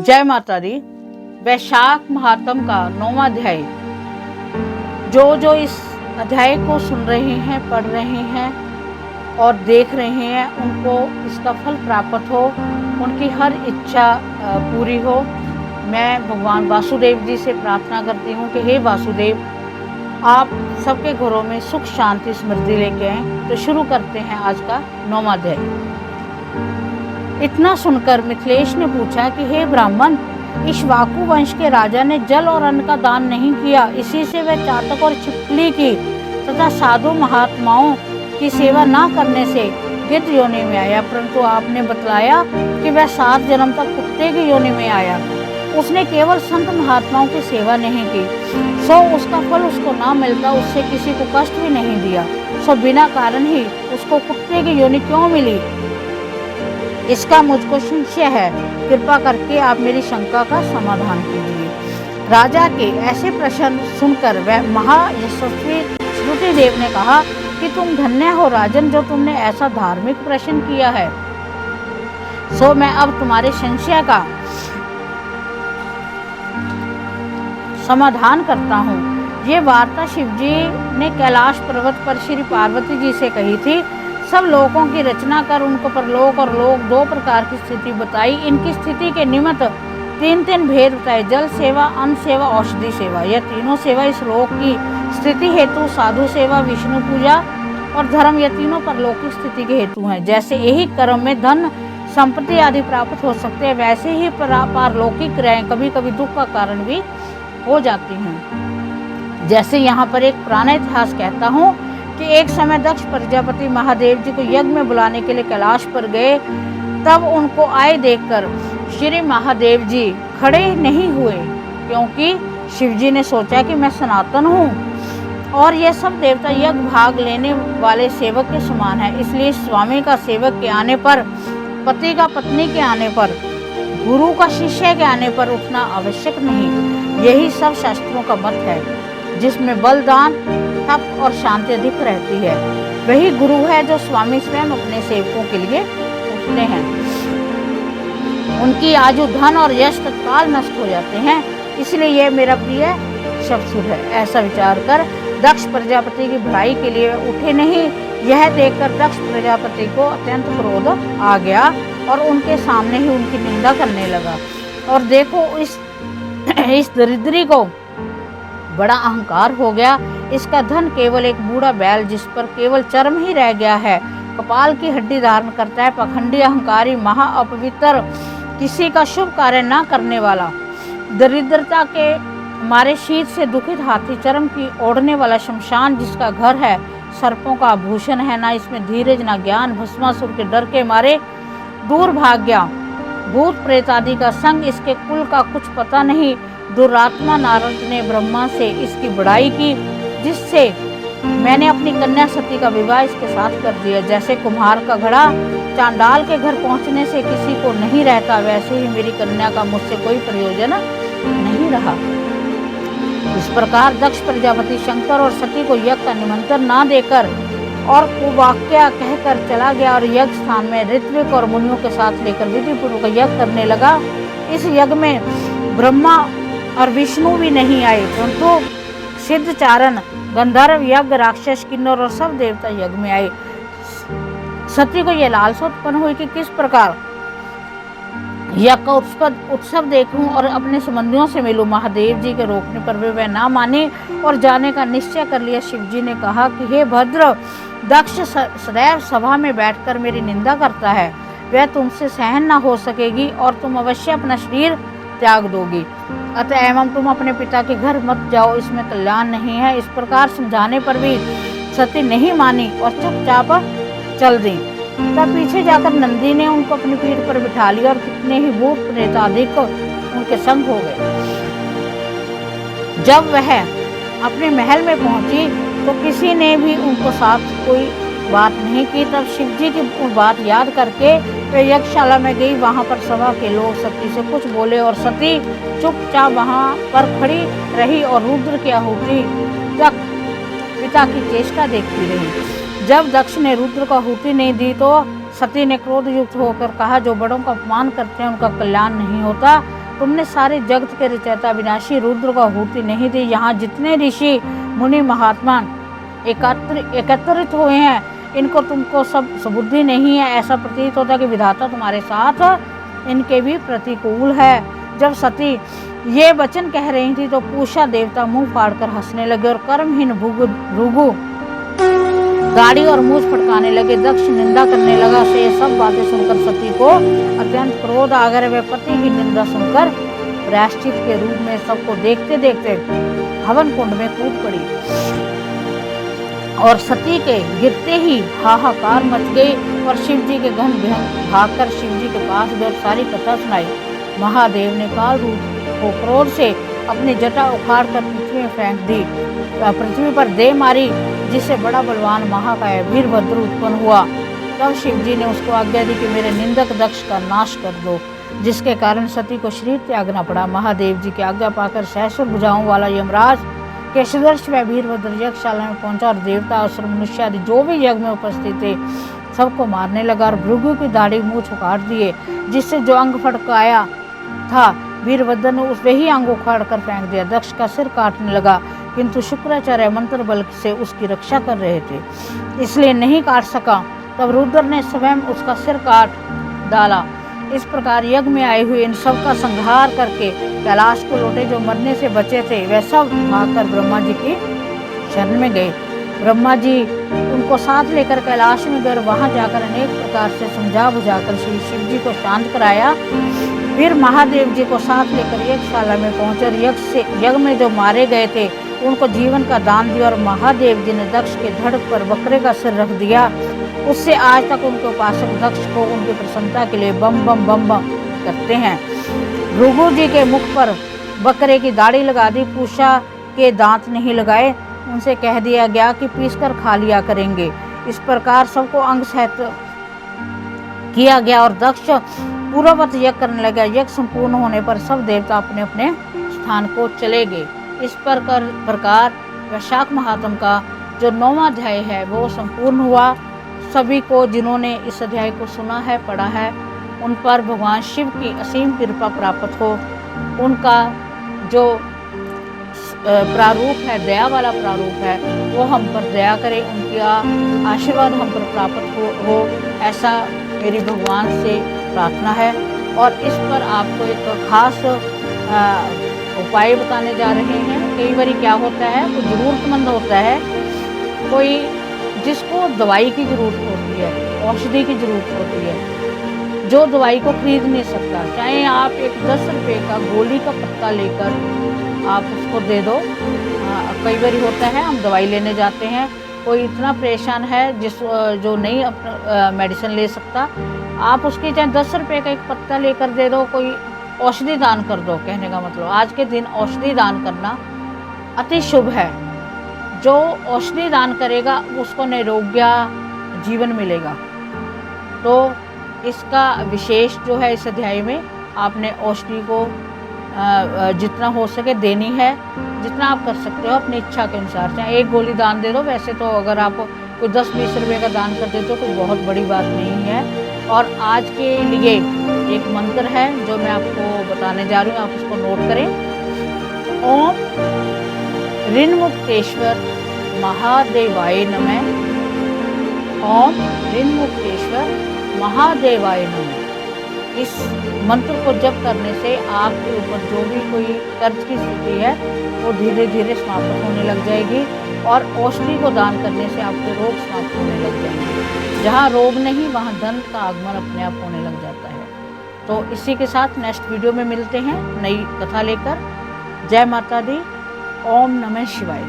जय माता दी। वैशाख महात्म का 9वां अध्याय। जो इस अध्याय को सुन रहे हैं, पढ़ रहे हैं और देख रहे हैं, उनको इसका फल प्राप्त हो, उनकी हर इच्छा पूरी हो। मैं भगवान वासुदेव जी से प्रार्थना करती हूँ कि हे वासुदेव, आप सबके घरों में सुख शांति समृद्धि लेके आएं। तो शुरू करते हैं आज का 9वां अध्याय। इतना सुनकर मिथिलेश ने पूछा कि हे ब्राह्मण, इक्ष्वाकु वंश के राजा ने जल और अन्न का दान नहीं किया, इसी से वह चातक और छिपकली की तथा साधु महात्माओं की सेवा न करने से गिद्ध योनि में आया, परंतु आपने बतलाया कि वह 7 जन्म तक कुत्ते की योनि में आया। उसने केवल संत महात्माओं की सेवा नहीं की, सो उसका फल उसको ना मिलता, उससे किसी को कष्ट भी नहीं दिया, सो बिना कारण ही उसको कुत्ते की योनि क्यों मिली, इसका मुझको संशय है। कृपा करके आप मेरी शंका का समाधान कीजिए। राजा के ऐसे प्रश्न सुनकर वह महायशस्वी श्रुतिदेव ने कहा कि तुम धन्य हो राजन, जो तुमने ऐसा धार्मिक प्रश्न किया है। सो मैं अब तुम्हारे संशय का समाधान करता हूँ। ये वार्ता शिवजी ने कैलाश पर्वत पर श्री पार्वती जी से कही थी। सब लोगों की रचना कर उनको परलोक और लोक 2 प्रकार की स्थिति बताई। इनकी स्थिति के निमित्त 3 भेद बताए: जल सेवा, अन्न सेवा, औषधि सेवा। यह तीनों सेवा इस लोक की स्थिति हेतु, साधु सेवा, विष्णु पूजा और धर्म, यह तीनों परलोक की स्थिति के हेतु हैं। जैसे यही कर्म में धन संपत्ति आदि प्राप्त हो सकते हैं, वैसे ही पारलौकिक क्रियाएं कभी कभी दुख का कारण भी हो जाती हैं। जैसे यहाँ पर एक पुराना इतिहास कहता हूँ कि एक समय दक्ष प्रजापति महादेव जी को यज्ञ में बुलाने के लिए कैलाश पर गए। तब उनको आए देखकर श्री महादेव जी खड़े नहीं हुए, क्योंकि शिवजी ने सोचा कि मैं सनातन हूँ और ये सब देवता यज्ञ भाग लेने वाले सेवक के समान है, इसलिए स्वामी का सेवक के आने पर, पति का पत्नी के आने पर, गुरु का शिष्य के आने पर उठना आवश्यक नहीं। यही सब शास्त्रों का मत है, जिसमें बलिदान, तप और शांति अधिक रहती है। वही गुरु है जो स्वामी स्वयं अपने सेवकों के लिए उठते हैं। उनकी आयु, धन और यश तत्काल नष्ट हो जाते हैं, इसलिए यह मेरा प्रिय शब्द है। ऐसा विचार कर दक्ष प्रजापति की भलाई के लिए उठे नहीं। यह देखकर दक्ष प्रजापति को अत्यंत क्रोध आ गया और उनके सामने ही उनकी निंदा करने लगा। और देखो, इस दरिद्री को बड़ा अहंकार हो गया। इसका धन केवल एक बूढ़ा बैल, जिस पर केवल चर्म ही रह गया है, कपाल की हड्डी धारण करता है, पखंडी, अहंकारी, महा अपवित्र, किसी का शुभ कार्य न करने वाला, दरिद्रता के मारे शीत से दुखित हाथी, चर्म की ओढ़ने वाला शमशान, जिसका घर है सर्पों का आभूषण है, ना इसमें धीरज ना ज्ञान, भस्मासुर के डर के मारे दूर भाग गया, भूत प्रेत आदि का संग, इसके कुल का कुछ पता नहीं। दुरात्मा नारद ने ब्रह्मा से इसकी बड़ाई की, जिससे मैंने अपनी कन्या सती का विवाह इसके साथ कर दिया। जैसे कुम्हार का घड़ा चांडाल के घर पहुंचने से किसी को नहीं रहता, वैसे ही मेरी कन्या का मुझसे कोई प्रयोजन नहीं रहा। इस प्रकार दक्ष प्रजापति शंकर और सती को यज्ञ का निमंत्रण ना देकर और कुवाक्य कहकर चला गया और यज्ञ स्थान में ऋत्विक और मुनियों के साथ लेकर विधि पूर्वक यज्ञ करने लगा। इस यज्ञ में ब्रह्मा और विष्णु भी नहीं आए, परंतु सिद्ध चारण, गंधर्व, यज्ञ, राक्षस, किन्नर और सब देवता यज्ञ में आए। सती को यह लालसा उत्पन्न हुई कि किस प्रकार यज्ञ का उत्सव देखूं और अपने संबंधियों से मिलूं। महादेव जी के रोकने पर वे ना माने और जाने का निश्चय कर लिया। शिवजी ने कहा कि हे भद्र, दक्ष सदैव सभा में बैठकर मेरी निंदा करता है, वह तुमसे सहन न हो सकेगी और तुम अवश्य अपना शरीर त्याग दोगी। अतः एवं तुम अपने पिता के घर मत जाओ, इसमें कल्याण नहीं है। इस प्रकार समझाने पर भी सती नहीं मानी और चुपचाप चल दी। तब पीछे जाकर नंदी ने उनको अपनी पीठ पर बिठा लिया और कितने ही भूत प्रेत आदि को उनके संग हो गए। जब वह अपने महल में पहुंची तो किसी ने भी उनको साथ कोई बात नहीं की। तब शिवजी की बात याद करके वे यज्ञशाला में गई। वहां पर सभा के लोग सती से कुछ बोले और सती चुपचाप वहां पर खड़ी रही और रुद्र की आहुति तक पिता की चेष्टा देखती रही। जब दक्ष ने रुद्र को आहुति नहीं दी तो सती ने क्रोध युक्त होकर कहा, जो बड़ों का अपमान करते हैं उनका कल्याण नहीं होता। तुमने सारे जगत के रचयिता विनाशी रुद्र को आहुति नहीं दी। यहाँ जितने ऋषि मुनि महात्मा एकत्रित हुए हैं, इनको तुमको सब सुबुद्धि नहीं है। ऐसा प्रतीत होता है कि विधाता तुम्हारे साथ इनके भी प्रतिकूल है। जब सती ये वचन कह रही थी तो पूषा देवता मुंह फाड़कर हंसने लगे और कर्महीन भृगु गाड़ी और मूछ फटकाने लगे। दक्ष निंदा करने लगा। से ये सब बातें सुनकर सती को अत्यंत क्रोध आ गया। वे पति की निंदा सुनकर प्रायश्चित के रूप में सबको देखते देखते हवन कुंड में कूद पड़ी और सती के गिरते ही हाहाकार मच गई और शिव जी के घन भागकर शिव जी के पास गए सारी कथा सुनाई। महादेव ने काल रूप को क्रोध से अपनी जटा उखाड़कर पृथ्वी में फेंक दी। पृथ्वी पर दे मारी, जिससे बड़ा बलवान महाकाय वीरभद्र उत्पन्न हुआ। तब शिव जी ने उसको आज्ञा दी कि मेरे निंदक दक्ष का नाश कर दो, जिसके कारण सती को शरीर त्यागना पड़ा। महादेव जी की आज्ञा पाकर सहस्र भुजाओं वाला यमराज केशदर्श व वीरभद्र यज्ञशाला में पहुंचा और देवता असुर मनुष्य आदि जो भी यज्ञ में उपस्थित थे सबको मारने लगा और भृगु की दाढ़ी मूछ उखाड़ दिए, जिससे जो अंग फटकाया था वीरभद्र ने उस वही अंग उखाड़ कर फेंक दिया। दक्ष का सिर काटने लगा, किंतु शुक्राचार्य मंत्र बल से उसकी रक्षा कर रहे थे, इसलिए नहीं काट सका। तब रुद्र ने स्वयं उसका सिर काट डाला। इस प्रकार यज्ञ में आए हुए इन सब का संहार करके कैलाश को लौटे। जो मरने से बचे थे वे सब भागकर ब्रह्मा जी की शरण में गए। ब्रह्मा जी उनको साथ लेकर कैलाश में गए और वहां जाकर अनेक प्रकार से समझा बुझाकर श्री शिव जी को शांत कराया। फिर महादेव जी को साथ लेकर यज्ञशाला में पहुंचे। यज्ञ में जो मारे गए थे उनको जीवन का दान दिया और महादेव जी ने दक्ष के धड़ पर बकरे का सिर रख दिया। उससे आज तक उनके उपासक दक्ष को उनकी प्रसन्नता के लिए बम बम बम बम करते हैं। भृगु जी के मुख पर बकरे की दाढ़ी लगा दी, पूषा के दांत नहीं लगाए। उनसे कह दिया गया कि पीसकर खा लिया करेंगे। इस प्रकार सबको अंग सहित किया गया और दक्ष पूर्ववत यज्ञ करने लगा। यज्ञ संपूर्ण होने पर सब देवता अपने अपने स्थान को चले गए। इस प्रकार वैशाख महात्म का जो 9वां अध्याय है वो संपूर्ण हुआ। सभी को जिन्होंने इस अध्याय को सुना है, पढ़ा है, उन पर भगवान शिव की असीम कृपा प्राप्त हो। उनका जो प्रारूप है, दया वाला प्रारूप है, वो हम पर दया करे, उनका आशीर्वाद हम पर प्राप्त हो ऐसा मेरी भगवान से प्रार्थना है। और इस पर आपको एक खास उपाय बताने जा रहे हैं। कई बार क्या होता है, कोई ज़रूरतमंद होता है, कोई जिसको दवाई की ज़रूरत होती है, औषधि की ज़रूरत होती है, जो दवाई को खरीद नहीं सकता, चाहे आप एक 10 रुपये का गोली का पत्ता लेकर आप उसको दे दो। कई बार होता है हम दवाई लेने जाते हैं, कोई इतना परेशान है जो नहीं अपना मेडिसिन ले सकता, आप उसके चाहे 10 रुपये का एक पत्ता लेकर दे दो, कोई औषधि दान कर दो। कहने का मतलब आज के दिन औषधि दान करना अति शुभ है। जो औषधि दान करेगा उसको निरोग्य जीवन मिलेगा। तो इसका विशेष जो है इस अध्याय में आपने औषधि को जितना हो सके देनी है, जितना आप कर सकते हो अपनी इच्छा के अनुसार। चाहे एक गोली दान दे दो, वैसे तो अगर आप कोई 10-20 रुपये का दान कर देते हो तो कोई बहुत बड़ी बात नहीं है। और आज के लिए एक मंत्र है जो मैं आपको बताने जा रही हूँ, आप उसको नोट करें। ओम ऋन्मुक्तेश्वर महादेवाय नमः। ओम ऋन्मुक्तेश्वर महादेवाय नमः। इस मंत्र को जप करने से आपके ऊपर जो भी कोई कर्ज की स्थिति है वो धीरे धीरे समाप्त होने लग जाएगी और औषधि को दान करने से आपके रोग समाप्त होने लग जाएंगे। जहाँ रोग नहीं वहाँ धन का आगमन अपने आप होने लग जाता है। तो इसी के साथ नेक्स्ट वीडियो में मिलते हैं नई कथा लेकर। जय माता दी। ओम नमः शिवाय।